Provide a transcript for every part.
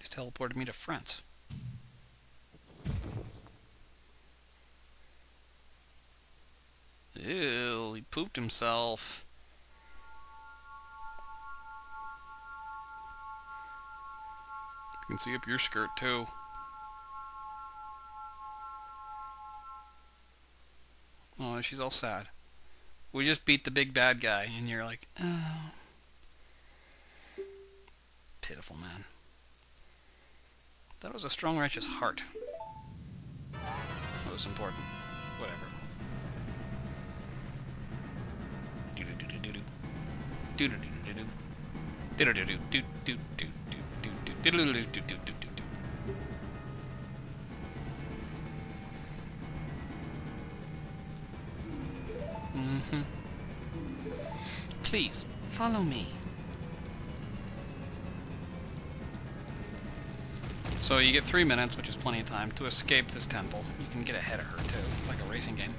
He's teleported me to France. Ew, he pooped himself. You can see up your skirt too. Oh, she's all sad. We just beat the big bad guy, and you're like, oh. Pitiful man. That was a strong, righteous heart. That was important. Whatever. Please, follow me. So you get 3 minutes, which is plenty of time, to escape this temple. You can get ahead of her, too. It's like a racing game.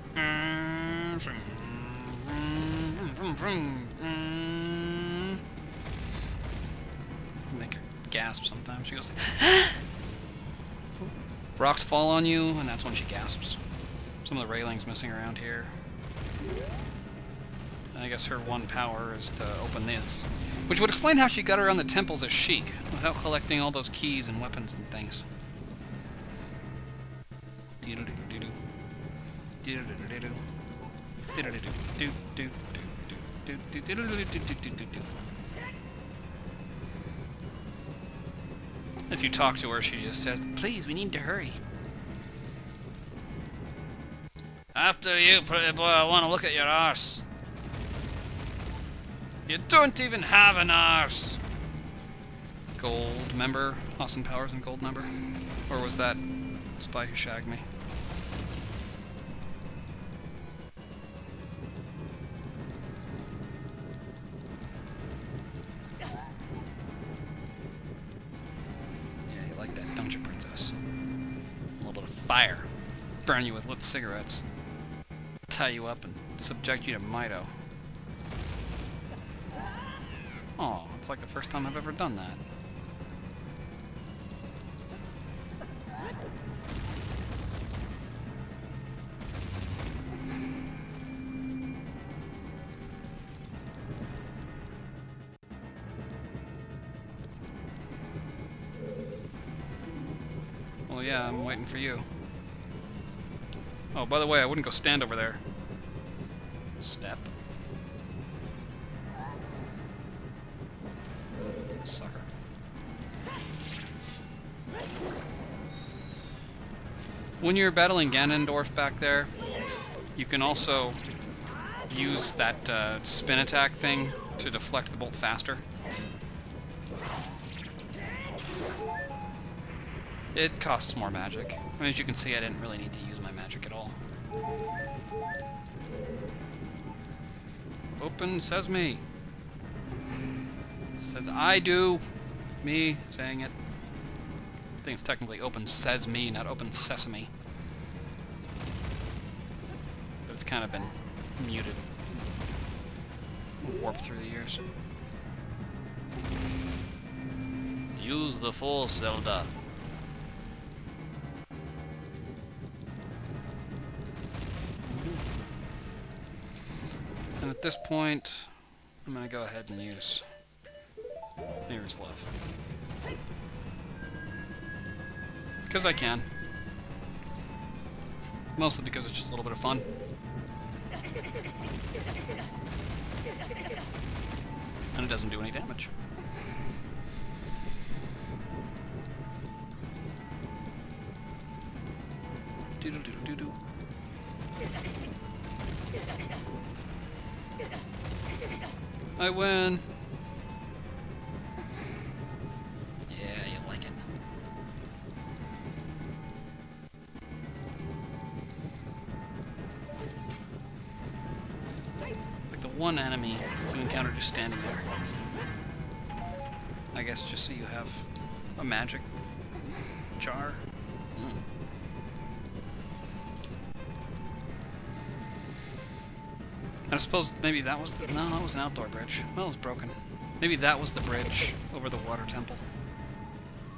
Make her gasp sometimes. She goes, rocks fall on you, and that's when she gasps. Some of the railings missing around here. And I guess her one power is to open this. Which would explain how she got around the temples as Sheik, without collecting all those keys and weapons and things. If you talk to her, she just says, "Please, we need to hurry." After you, pretty boy, I want to look at your arse. You don't even have an arse. Gold member? Austin Powers and gold member? Or was that Spy Who Shagged Me? Yeah, you like that, don't you, princess? A little bit of fire. Burn you with lit cigarettes. Tie you up and subject you to Mito. Oh, it's like the first time I've ever done that. Well, yeah, I'm waiting for you. Oh, by the way, I wouldn't go stand over there. Step. Sucker. When you're battling Ganondorf back there, you can also use that spin attack thing to deflect the bolt faster. It costs more magic. I mean, as you can see, I didn't really need to use my magic at all. Open sesame. It says I do. Me saying it. I think it's technically open sesame, not open sesame. But it's kind of been muted. Warped through the years. Use the Force, Zelda. And at this point, I'm going to go ahead and use Mirror's Love. Because I can. Mostly because it's just a little bit of fun. And it doesn't do any damage. Doodle-doodle-doodle. I win! Yeah, you like it. Like the one enemy you encounter just standing there. I guess just so you have a magic jar. I suppose maybe that was the... No, that was an outdoor bridge. Well, it's broken. Maybe that was the bridge over the water temple.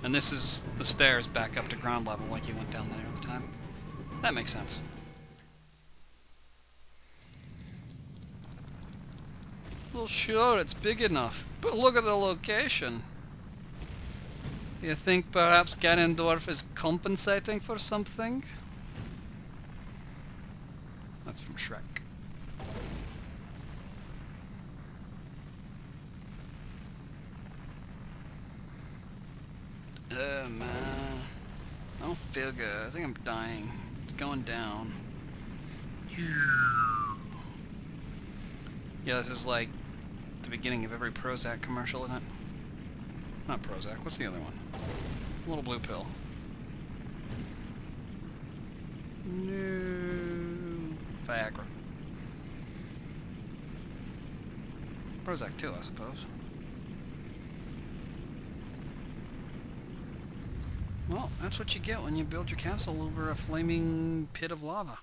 And this is the stairs back up to ground level like you went down there all the time. That makes sense. Well, sure, it's big enough. But look at the location. You think perhaps Ganondorf is compensating for something? That's from Shrek. Man. I don't feel good. I think I'm dying. It's going down. Yeah, this is like the beginning of every Prozac commercial, isn't it? Not Prozac. What's the other one? A little blue pill. No. Viagra. Prozac too, I suppose. Well, that's what you get when you build your castle over a flaming pit of lava.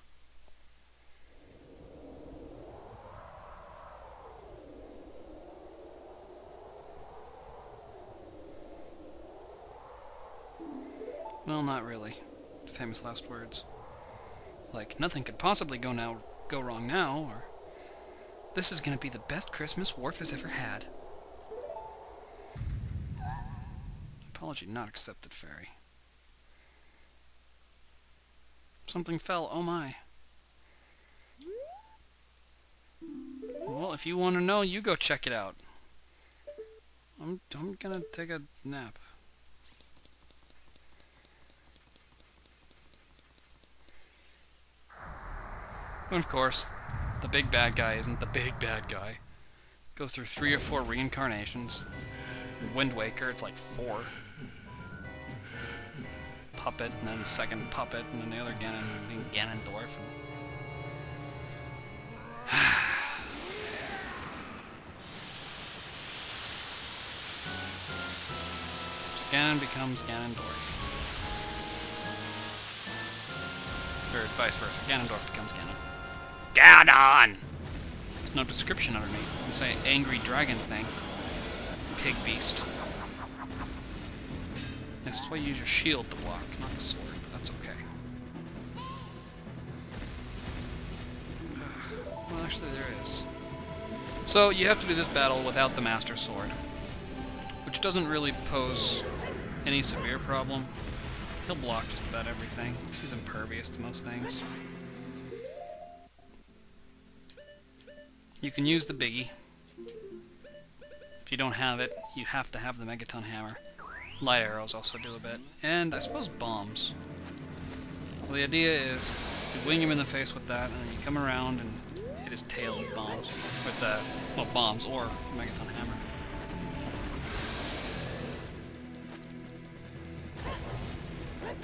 Well, not really. Famous last words. Like, nothing could possibly go wrong now, or this is gonna be the best Christmas Worf has ever had. Apology not accepted, fairy. Something fell, oh my. Well, if you want to know, you go check it out. I'm gonna take a nap. And of course, the big bad guy isn't the big bad guy. Goes through 3 or 4 reincarnations. In Wind Waker, it's like 4. Puppet, and then the second puppet, and then the other Ganondorf. So Ganon becomes Ganondorf. Or vice versa. Ganondorf becomes Ganon. Ganon! There's no description underneath. You say angry dragon thing. Pig beast. This is why you use your shield to block, not the sword, but that's okay. Well, actually there is. So, you have to do this battle without the Master Sword, which doesn't really pose any severe problem. He'll block just about everything. He's impervious to most things. You can use the biggie. If you don't have it, you have to have the Megaton Hammer. Light arrows also do a bit. And I suppose bombs. Well, the idea is you wing him in the face with that, and then you come around and hit his tail with bombs. With, well, bombs or Megaton Hammer.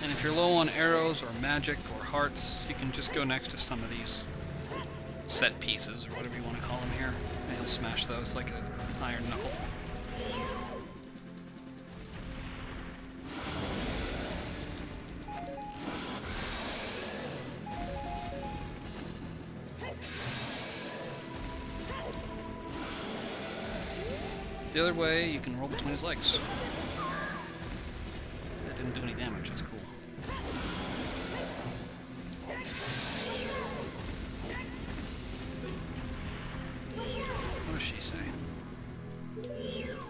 And if you're low on arrows or magic or hearts, you can just go next to some of these set pieces, or whatever you want to call them here, and you'll smash those like an iron knuckle. The other way, you can roll between his legs. That didn't do any damage, that's cool. What does she say?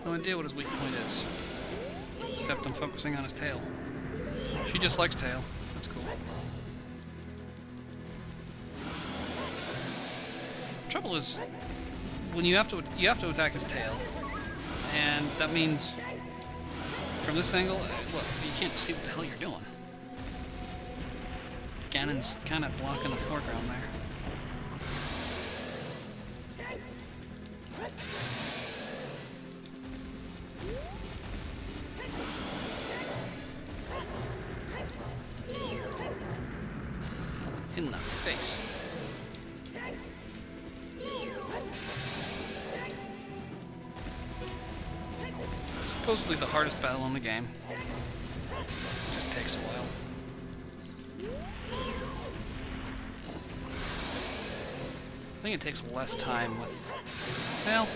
No idea what his weak point is. Except I'm focusing on his tail. She just likes tail. That's cool. Trouble is, when you have to attack his tail, and that means from this angle, look, you can't see what the hell you're doing. Ganon's kind of blocking the foreground there. In the face. Supposedly the hardest battle in the game. It just takes a while. I think it takes less time with... Well,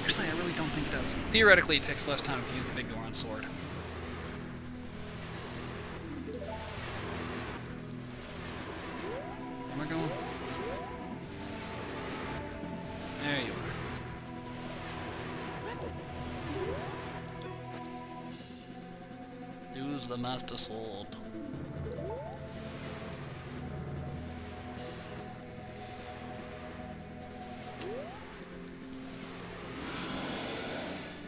actually I really don't think it does. Theoretically it takes less time if you use the big Goron sword. is the Master Sword.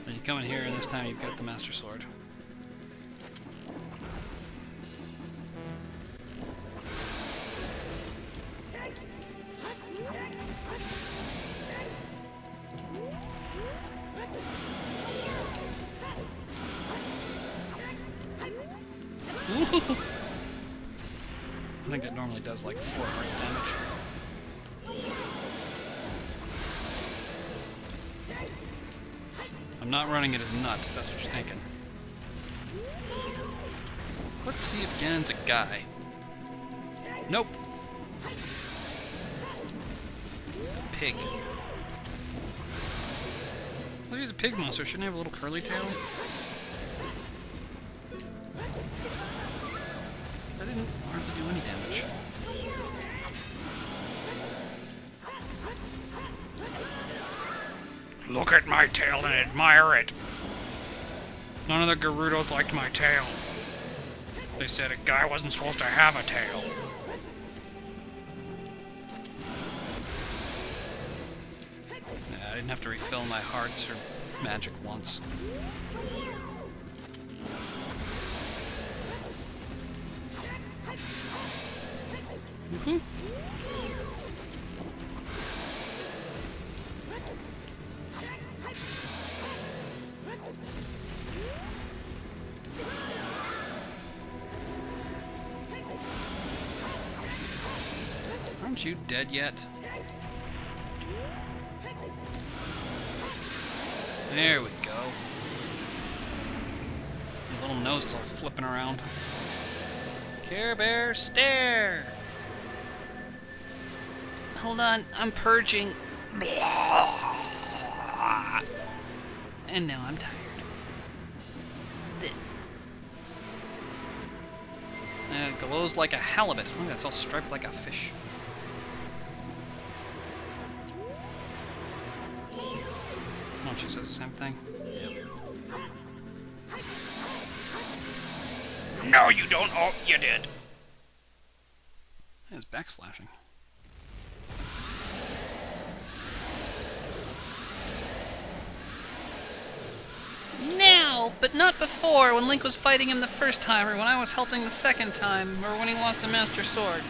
When you come in here, and this time you've got the Master Sword. I think it normally does like 4 hearts damage. I'm not running it as nuts, if that's what you're thinking. Let's see if Ganon's a guy. Nope. He's a pig. Well, he's a pig monster. Shouldn't he have a little curly tail? That didn't hardly do any damage. Look at my tail and admire it. None of the Gerudos liked my tail. They said a guy wasn't supposed to have a tail. Nah, I didn't have to refill my hearts or magic once. Woohoo! Aren't you dead yet? There we go. Your little nose is all flipping around. Care Bear, stare! Hold on, I'm purging. And now I'm tired. And it glows like a halibut. Look, it's all striped like a fish. Oh, she says the same thing. No, you don't. Oh, you did. It's backslashing. Now, but not before, when Link was fighting him the first time, or when I was helping the second time, or when he lost the Master Sword.